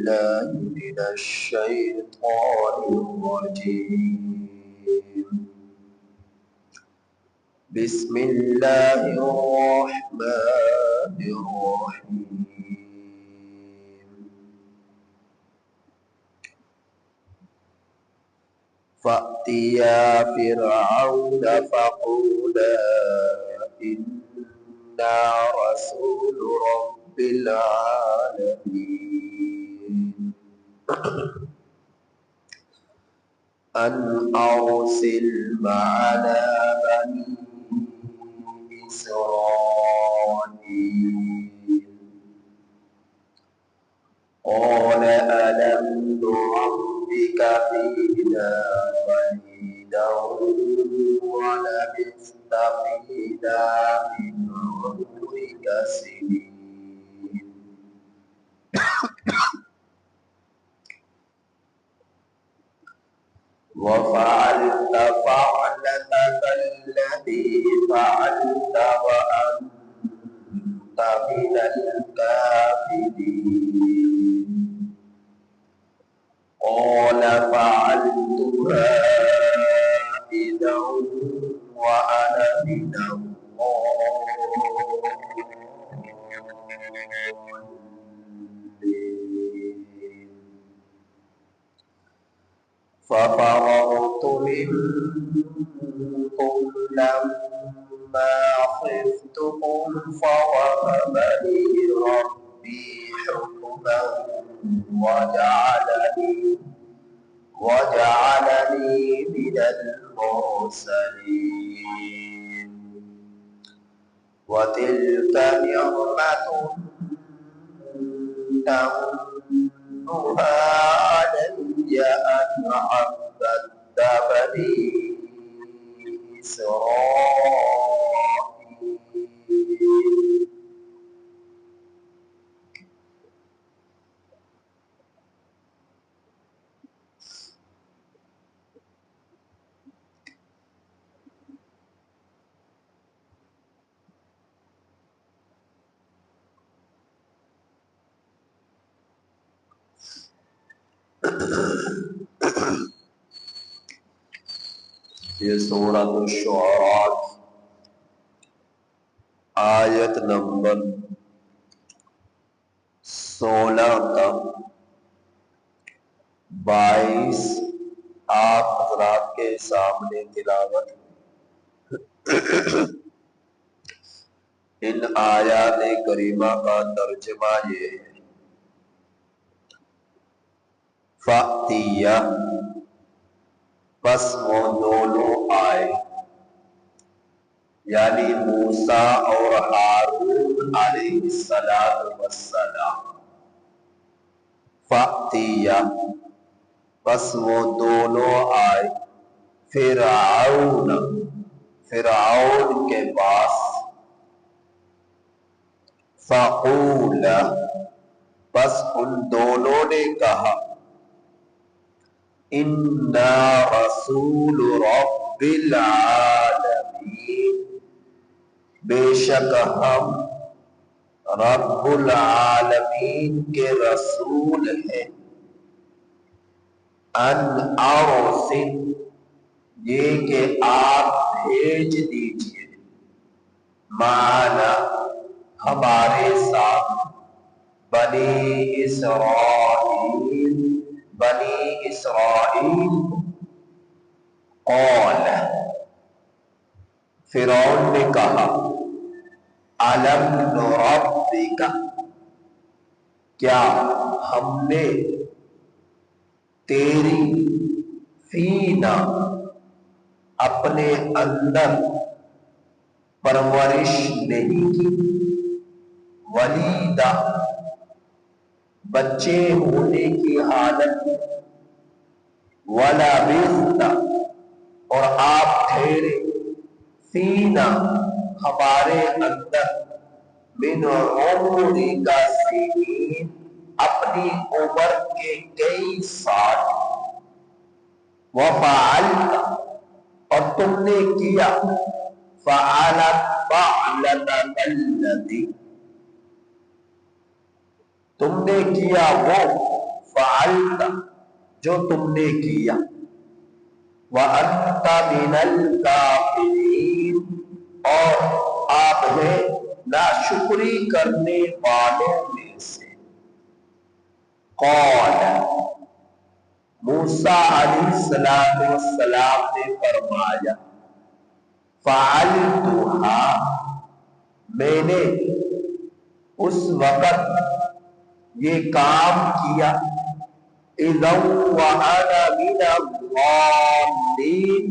بالله من الشيطان الرجيم. بسم الله الرحمن الرحيم. فأتيا فرعون فقولا إنا رسول رب العالمين أن أرسل معنا بني إسرائيل. قال ألم نربك فينا وليدا ولبثت فينا من عمرك سنين وفعلت فعلتك التي فعلت وأنت من الكافرين. قال فعلتها إذا وأنا من الضالين. ففررت منكم لما خفتكم فوهب لي ربي حكما وجعلني من المرسلين. وتلك نعمة تمنها علي أن عبدت بني إسرائيل. یہ سورۃ الشعراء آیت نمبر 16 تک 22 آپ حضرات کے سامنے تلاوت. ان آیات کریمہ کا ترجمہ یہ ہے: فَأْتِيَا پس وہ دونوں آئے، یعنی موسیٰ اور ہارون علیہ السلام. فَأْتِيَا پس وہ دونوں آئے فرعون کے پاس. فَقُولَا پس ان دونوں نے کہا اِنَّا رَسُولُ رَبِّ الْعَالَمِينَ بے شک ہم رب العالمین کے رسول ہیں. ان ارسل یہ کہ آپ بھیج دیجئے معنا ہمارے ساتھ بنی اسرائیل قال فرعون نے کہا الم نربک کیا ہم نے تیری فینا اپنے اندر پرورش نہیں کی، ولیدہ بچے ہونے کی حالت، وَلَبِثْتَ اور آپ ٹھہرے، فینا ہمارے اندر، من عمرک سنین اپنی عمر کے کئی سال، وَفَعَلْتَ اور تم نے کیا، فَعَلَتَكَ الَّتِي تم نے کیا وہ فعلت جو تم نے کیا، وَأَنْتَ مِنَ الْكَافِرِينَ اور آپ ہیں ناشکری کرنے والوں میں سے۔ قال موسیٰ علیہ السلام نے فرمایا، فعلتها میں نے اس وقت یہ کام کیا، اذا وأنا من الضالین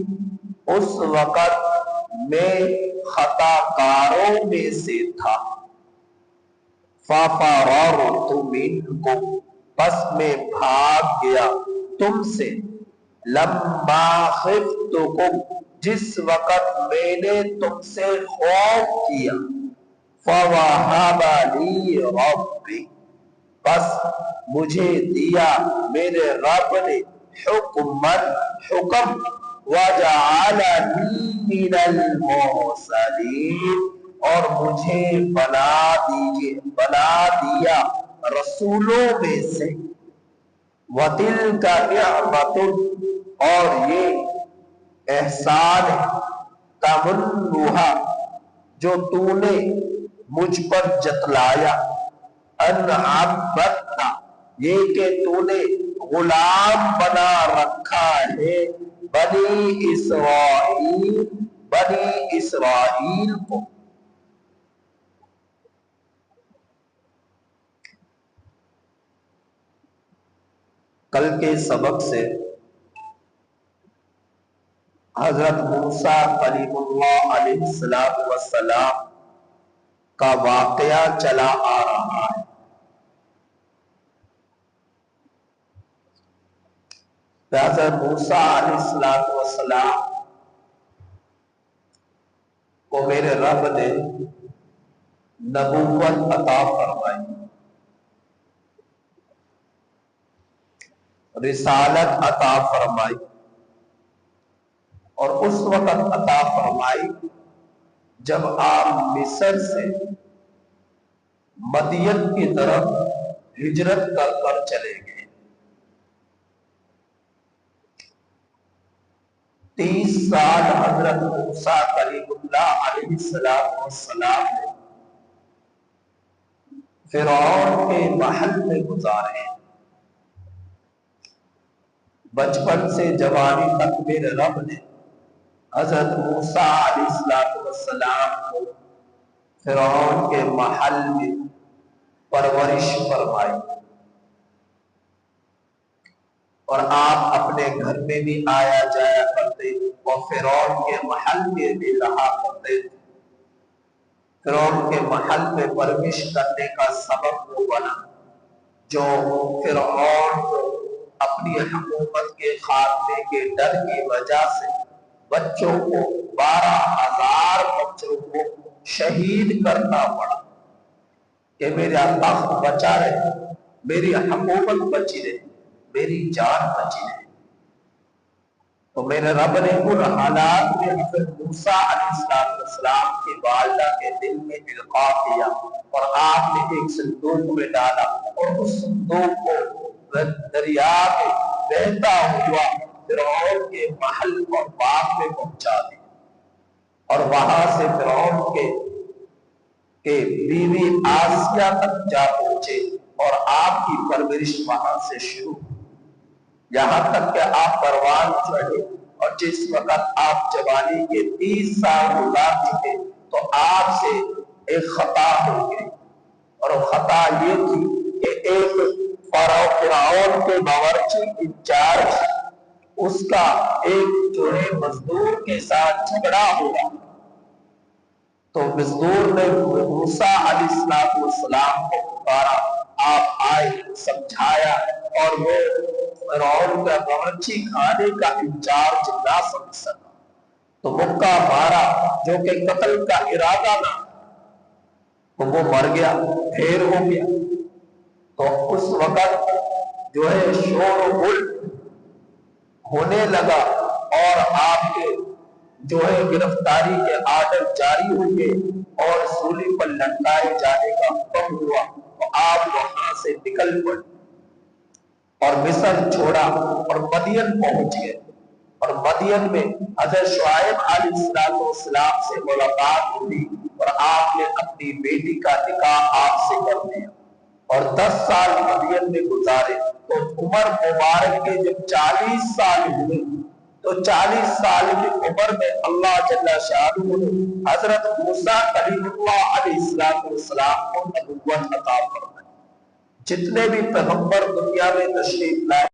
اس وقت میں خطا کاروں میں سے تھا، ففررت منکم پس میں بھاگ گیا تم سے، لما خفتکم جس وقت میں نے تم سے خوف کیا، فوہب لی ربی بس مجھے دیا میرے رب نے حکم وجعلنی من المرسلین اور مجھے بنا دیا رسولوں میں سے، وَتِلْكَ نِعْمَةٌ اور یہ احسان ہے، تمنھا جو تو نے مجھ پر جتلایا، ان عبدت یہ کہ تو نے غلام بنا رکھا ہے بنی اسرائیل کو۔ کل کے سبق سے حضرت موسیٰ کلیم اللہ علیہ السلام کا واقعہ چلا آ رہا ہے۔ حضرت موسیٰ علیہ السلام کو میرے رب نے نبوت عطا فرمائی، رسالت عطا فرمائی، اور اس وقت عطا فرمائی جب آپ مصر سے مدین کی طرف ہجرت کر چلے گئے۔ 30 سال حضرت موسیٰ کلیم اللہ علیہ السلام نے فرعون کے محل میں گزارے، بچپن سے جوانی تک میرے رب نے حضرت موسیٰ علیہ السلام کو فرعون کے محل میں پرورش فرمائی، اور آپ اپنے گھر میں بھی آیا جایا کرتے اور فرعون کے محل میں بھی رہا کرتے تھے۔ فرعون کے محل میں پرورش کرنے کا سبب وہ بنا جو فرعون کو اپنی حکومت کے خاتمے کے ڈر کی وجہ سے بچوں کو 12,000 بچوں کو شہید کرنا پڑا کہ میرا تخت بچا رہے، میری حکومت بچی رہے، میری جان بچی رہے۔ تو میرے رب نے ان حالات میں حضرت موسیٰ علیہ السلام کی والدہ کے دل میں القاء کیا، اور آپ نے ایک صندوق میں ڈالا، اور اس صندوق کو دریا میں بہتا ہوا فرعون کے محل اور باغ میں پہنچا دیا، اور وہاں سے فرعون کے بیوی آسیہ تک جا پہنچے، اور آپ کی پرورش وہاں سے شروع، یہاں تک کہ آپ پروان چڑھے، اور جس وقت آپ جوانی کے 30 سال گزار چکے تو آپ سے ایک خطا ہو گئی، اور وہ خطا یہ تھی کہ ایک فرعون کے باورچی انچارج اس کا ایک جو ہے مزدور کے ساتھ جھگڑا ہوا، تو مزدور نے موسیٰ علیہ السلام کو پکارا، آپ آئے، سمجھایا، اور وہ فرعون کا باورچی خانے کا انچارج نہ سمجھ سکا، تو مکہ مارا جو کہ قتل کا ارادہ نہ، تو وہ مر گیا، ڈھیر ہو گیا۔ تو اس وقت جو ہے شور و غل ہونے لگا، اور آپ کے جو ہے گرفتاری کے آرڈر جاری ہوئے، اور سولی پر لٹکائے جانے کا حکم ہوا، تو آپ وہاں سے نکل پڑے۔ اور مصر چھوڑا اور مدین پہنچ گئے، اور مدین میں حضرت شعیب علیہ السلام سے ملاقات ہوئی اور آپ نے اپنی بیٹی کا نکاح آپ سے کر دیا اور 10 سال مدین میں گزارے۔ تو عمر مبارک کے جب 40 سال ہوئے تو 40 سال کی عمر میں اللہ جل شانہ نے حضرت موسیٰ کلیم اللہ علیہ السلام کو نبوت عطا فرمائی۔ جتنے بھی پیغمبر دنیا میں تشریف لائے